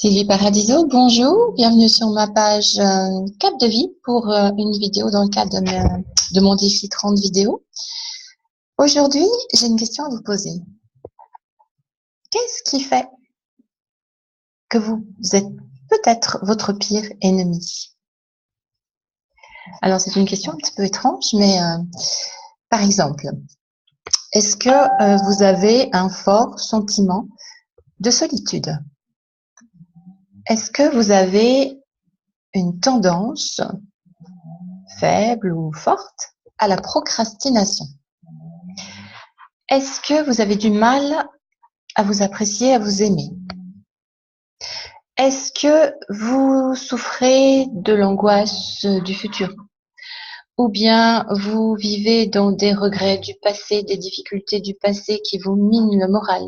Sylvie Paradiso, bonjour, bienvenue sur ma page Cap de vie pour une vidéo dans le cadre de mon défi 30 vidéos. Aujourd'hui, j'ai une question à vous poser. Qu'est-ce qui fait que vous êtes peut-être votre pire ennemi? Alors, c'est une question un petit peu étrange, mais par exemple, est-ce que vous avez un fort sentiment de solitude? Est-ce que vous avez une tendance faible ou forte à la procrastination? Est-ce que vous avez du mal à vous apprécier, à vous aimer? Est-ce que vous souffrez de l'angoisse du futur? Ou bien vous vivez dans des regrets du passé, des difficultés du passé qui vous minent le moral?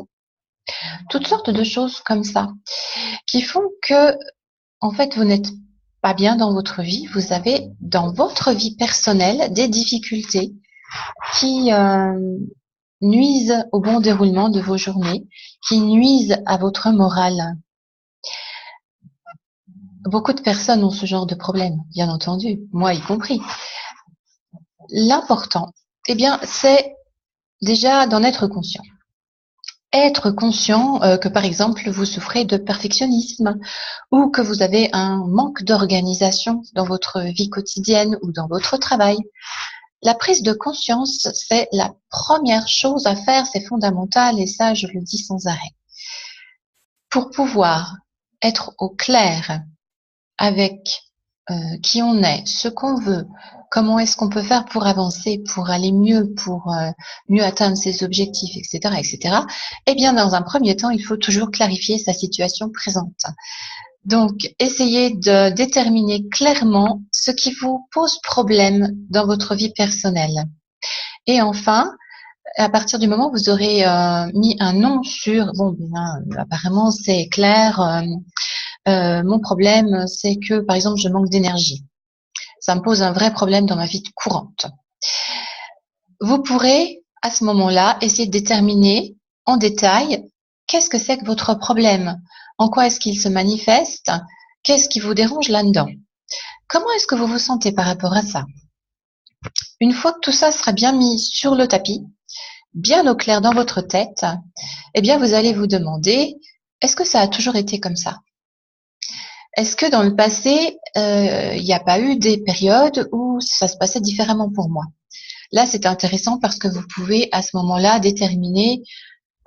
Toutes sortes de choses comme ça qui font que, en fait, vous n'êtes pas bien dans votre vie. Vous avez dans votre vie personnelle des difficultés qui nuisent au bon déroulement de vos journées, qui nuisent à votre morale. Beaucoup de personnes ont ce genre de problème, bien entendu, moi y compris. L'important, eh bien, c'est déjà d'en être conscient. Être conscient que, par exemple, vous souffrez de perfectionnisme ou que vous avez un manque d'organisation dans votre vie quotidienne ou dans votre travail. La prise de conscience, c'est la première chose à faire, c'est fondamental et ça, je le dis sans arrêt. Pour pouvoir être au clair avec qui on est, ce qu'on veut, comment est-ce qu'on peut faire pour avancer, pour aller mieux, pour mieux atteindre ses objectifs, etc., etc. Eh bien, dans un premier temps, il faut toujours clarifier sa situation présente. Donc, essayez de déterminer clairement ce qui vous pose problème dans votre vie personnelle. Et enfin, à partir du moment où vous aurez mis un nom sur, bon, bien, apparemment c'est clair, mon problème c'est que, par exemple, je manque d'énergie. Ça me pose un vrai problème dans ma vie courante. Vous pourrez, à ce moment-là, essayer de déterminer en détail qu'est-ce que c'est que votre problème, en quoi est-ce qu'il se manifeste, qu'est-ce qui vous dérange là-dedans. Comment est-ce que vous vous sentez par rapport à ça? Une fois que tout ça sera bien mis sur le tapis, bien au clair dans votre tête, eh bien, vous allez vous demander, est-ce que ça a toujours été comme ça? Est-ce que dans le passé, il n'y a pas eu des périodes où ça se passait différemment pour moi? Là, c'est intéressant parce que vous pouvez à ce moment-là déterminer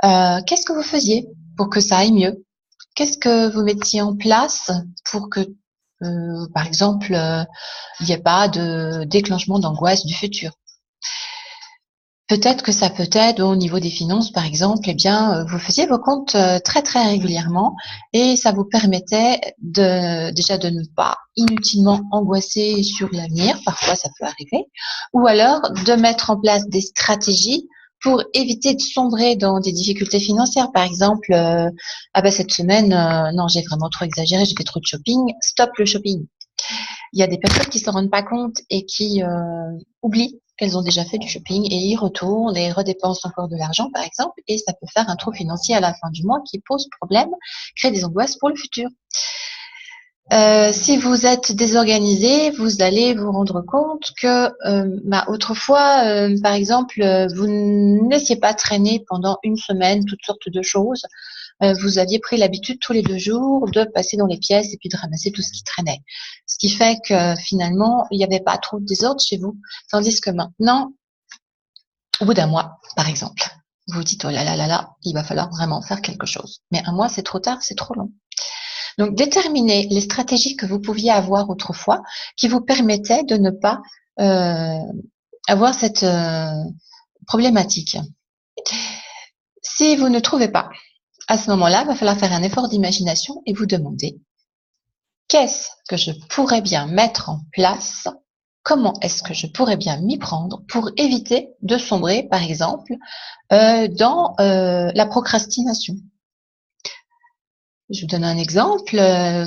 qu'est-ce que vous faisiez pour que ça aille mieux? Qu'est-ce que vous mettiez en place pour que, par exemple, il n'y ait pas de déclenchement d'angoisse du futur? Peut-être que ça peut être au niveau des finances, par exemple, eh bien, vous faisiez vos comptes très très régulièrement et ça vous permettait déjà de ne pas inutilement angoisser sur l'avenir, parfois ça peut arriver, ou alors de mettre en place des stratégies pour éviter de sombrer dans des difficultés financières. Par exemple, ah ben cette semaine, non, j'ai vraiment trop exagéré, j'ai fait trop de shopping, stop le shopping. Il y a des personnes qui s'en rendent pas compte et qui oublient qu'elles ont déjà fait du shopping et y retournent et redépensent encore de l'argent, par exemple, et ça peut faire un trou financier à la fin du mois qui pose problème, crée des angoisses pour le futur. Si vous êtes désorganisé, vous allez vous rendre compte que autrefois, par exemple, vous ne laissiez pas traîner pendant une semaine toutes sortes de choses. Vous aviez pris l'habitude tous les 2 jours de passer dans les pièces et puis de ramasser tout ce qui traînait. Ce qui fait que finalement, il n'y avait pas trop de désordre chez vous. Tandis que maintenant, au bout d'un mois, par exemple, vous vous dites, oh là là là là, il va falloir vraiment faire quelque chose. Mais un mois, c'est trop tard, c'est trop long. Donc, déterminez les stratégies que vous pouviez avoir autrefois qui vous permettaient de ne pas avoir cette problématique. Si vous ne trouvez pas, à ce moment-là, il va falloir faire un effort d'imagination et vous demander qu'est-ce que je pourrais bien mettre en place, comment est-ce que je pourrais bien m'y prendre pour éviter de sombrer, par exemple, dans la procrastination. Je vous donne un exemple.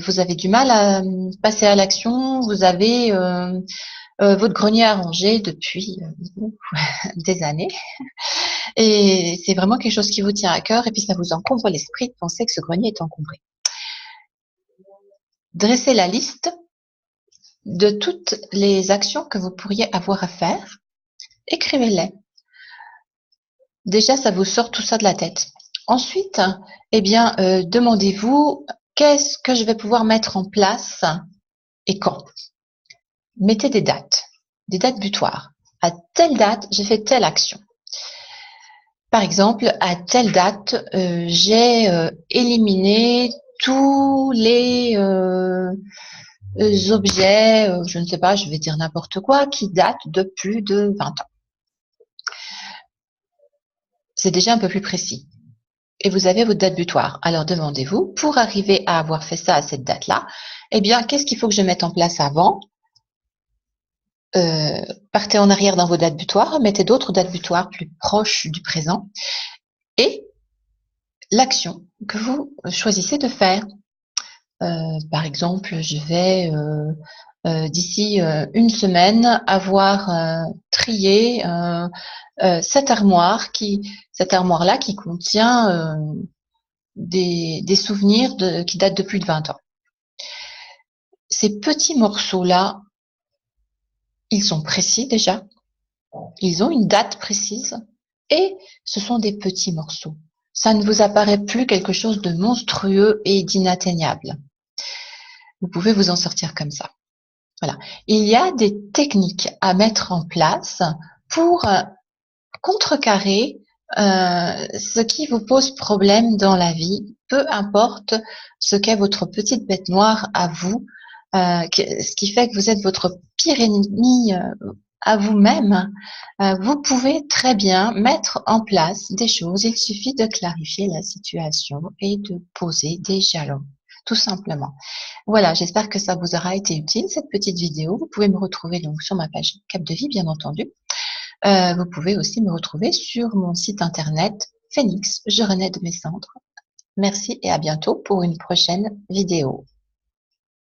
Vous avez du mal à passer à l'action, vous avez votre grenier à ranger depuis des années et c'est vraiment quelque chose qui vous tient à cœur et puis ça vous encombre l'esprit de penser que ce grenier est encombré. dressez la liste de toutes les actions que vous pourriez avoir à faire. Écrivez-les. Déjà, ça vous sort tout ça de la tête. Ensuite, eh bien, demandez-vous qu'est-ce que je vais pouvoir mettre en place et quand. Mettez des dates butoirs. À telle date, j'ai fait telle action. Par exemple, à telle date, j'ai éliminé tous les objets, je ne sais pas, je vais dire n'importe quoi, qui datent de plus de 20 ans. C'est déjà un peu plus précis. Et vous avez votre date butoir. Alors demandez-vous, pour arriver à avoir fait ça à cette date-là, eh bien, qu'est-ce qu'il faut que je mette en place avant? Partez en arrière dans vos dates butoirs, mettez d'autres dates butoirs plus proches du présent et l'action que vous choisissez de faire. Par exemple, je vais d'ici une semaine avoir trié cette armoire-là qui contient des souvenirs qui datent de plus de 20 ans. Ces petits morceaux-là, ils sont précis déjà, ils ont une date précise et ce sont des petits morceaux. Ça ne vous apparaît plus quelque chose de monstrueux et d'inatteignable. Vous pouvez vous en sortir comme ça. Voilà. Il y a des techniques à mettre en place pour contrecarrer ce qui vous pose problème dans la vie, peu importe ce qu'est votre petite bête noire à vous, ce qui fait que vous êtes votre pire ennemi à vous-même. Vous pouvez très bien mettre en place des choses. Il suffit de clarifier la situation et de poser des jalons, tout simplement. Voilà, j'espère que ça vous aura été utile, cette petite vidéo. Vous pouvez me retrouver donc sur ma page Cap de Vie, bien entendu. Vous pouvez aussi me retrouver sur mon site internet Phénix, je renais de mes cendres. Merci et à bientôt pour une prochaine vidéo.